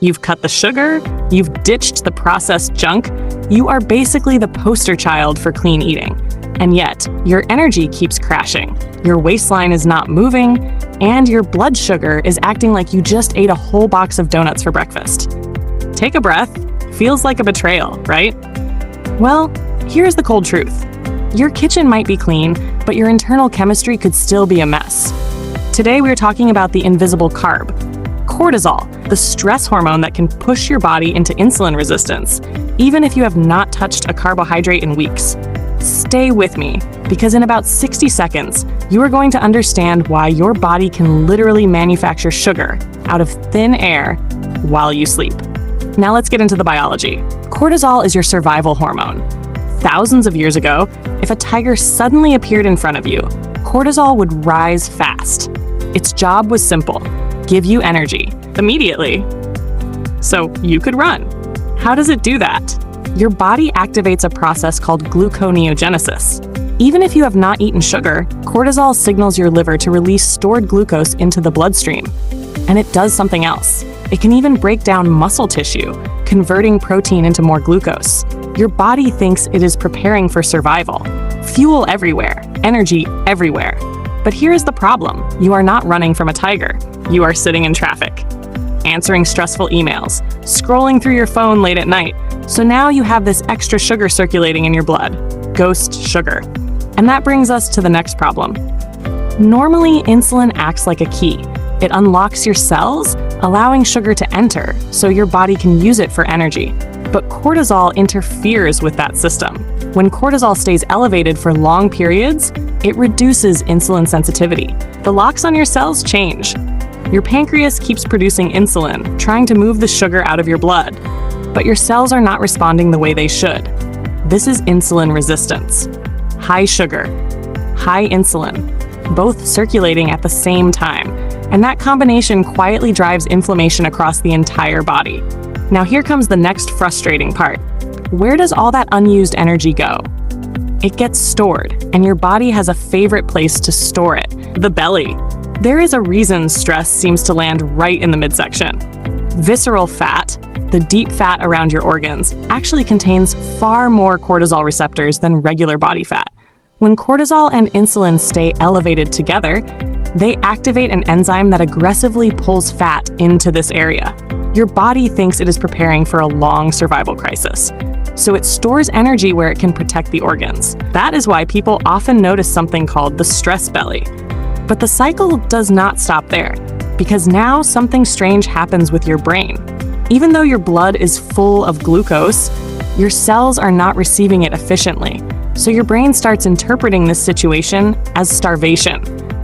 You've cut the sugar, you've ditched the processed junk, you are basically the poster child for clean eating. And yet, your energy keeps crashing, your waistline is not moving, and your blood sugar is acting like you just ate a whole box of donuts for breakfast. Take a breath. Feels like a betrayal, right? Well, here's the cold truth. Your kitchen might be clean, but your internal chemistry could still be a mess. Today, we're talking about the invisible carb, cortisol, the stress hormone that can push your body into insulin resistance, even if you have not touched a carbohydrate in weeks. Stay with me, because in about 60 seconds, you are going to understand why your body can literally manufacture sugar out of thin air while you sleep. Now let's get into the biology. Cortisol is your survival hormone. Thousands of years ago, if a tiger suddenly appeared in front of you, cortisol would rise fast. Its job was simple: give you energy immediately, so you could run. How does it do that? Your body activates a process called gluconeogenesis. Even if you have not eaten sugar, cortisol signals your liver to release stored glucose into the bloodstream. And it does something else. It can even break down muscle tissue, converting protein into more glucose. Your body thinks it is preparing for survival. Fuel everywhere, energy everywhere. But here's the problem. You are not running from a tiger. You are sitting in traffic, answering stressful emails, scrolling through your phone late at night. So now you have this extra sugar circulating in your blood, ghost sugar. And that brings us to the next problem. Normally, insulin acts like a key. It unlocks your cells, allowing sugar to enter, so your body can use it for energy. But cortisol interferes with that system. When cortisol stays elevated for long periods, it reduces insulin sensitivity. The locks on your cells change. Your pancreas keeps producing insulin, trying to move the sugar out of your blood, but your cells are not responding the way they should. This is insulin resistance. High sugar, high insulin, both circulating at the same time. And that combination quietly drives inflammation across the entire body. Now here comes the next frustrating part. Where does all that unused energy go? It gets stored, and your body has a favorite place to store it: the belly. There is a reason stress seems to land right in the midsection. Visceral fat, the deep fat around your organs, actually contains far more cortisol receptors than regular body fat. When cortisol and insulin stay elevated together, they activate an enzyme that aggressively pulls fat into this area. Your body thinks it is preparing for a long survival crisis, so it stores energy where it can protect the organs. That is why people often notice something called the stress belly. But the cycle does not stop there, because now something strange happens with your brain. Even though your blood is full of glucose, your cells are not receiving it efficiently, so your brain starts interpreting this situation as starvation.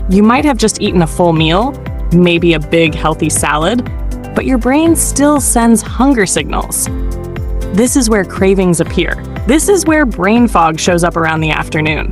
You might have just eaten a full meal, maybe a big healthy salad, but your brain still sends hunger signals. This is where cravings appear. This is where brain fog shows up around the afternoon.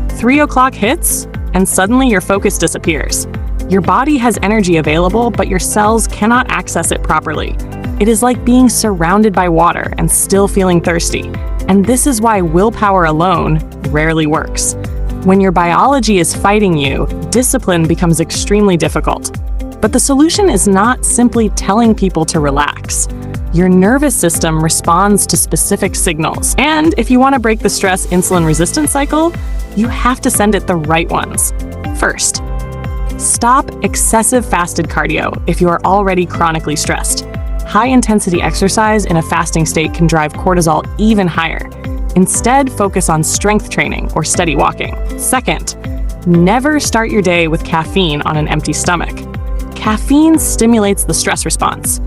3 o'clock hits, and suddenly your focus disappears. Your body has energy available, but your cells cannot access it properly. It is like being surrounded by water and still feeling thirsty. And this is why willpower alone rarely works. When your biology is fighting you, discipline becomes extremely difficult. But the solution is not simply telling people to relax. Your nervous system responds to specific signals. And if you want to break the stress insulin resistance cycle, you have to send it the right ones. First, stop excessive fasted cardio if you are already chronically stressed. High-intensity exercise in a fasting state can drive cortisol even higher. Instead, focus on strength training or steady walking. Second, never start your day with caffeine on an empty stomach. Caffeine stimulates the stress response.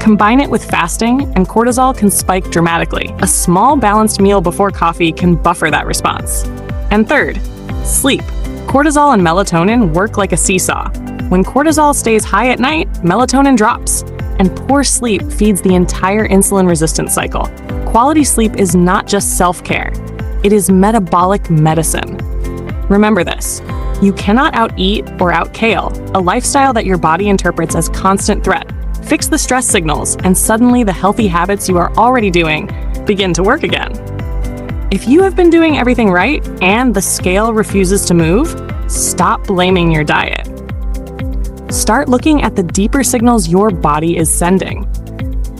Combine it with fasting, and cortisol can spike dramatically. A small balanced meal before coffee can buffer that response. And third, sleep. Cortisol and melatonin work like a seesaw. When cortisol stays high at night, melatonin drops, and poor sleep feeds the entire insulin resistance cycle. Quality sleep is not just self-care, it is metabolic medicine. Remember this, you cannot out-eat or out-kale a lifestyle that your body interprets as constant threat. Fix the stress signals, and suddenly the healthy habits you are already doing begin to work again. If you have been doing everything right and the scale refuses to move, stop blaming your diet. Start looking at the deeper signals your body is sending.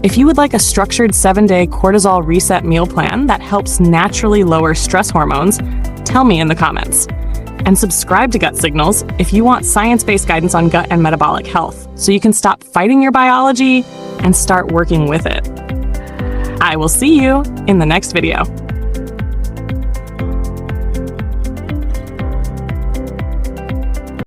If you would like a structured 7-day cortisol reset meal plan that helps naturally lower stress hormones, tell me in the comments. And subscribe to Gut Signals if you want science-based guidance on gut and metabolic health, so you can stop fighting your biology and start working with it. I will see you in the next video.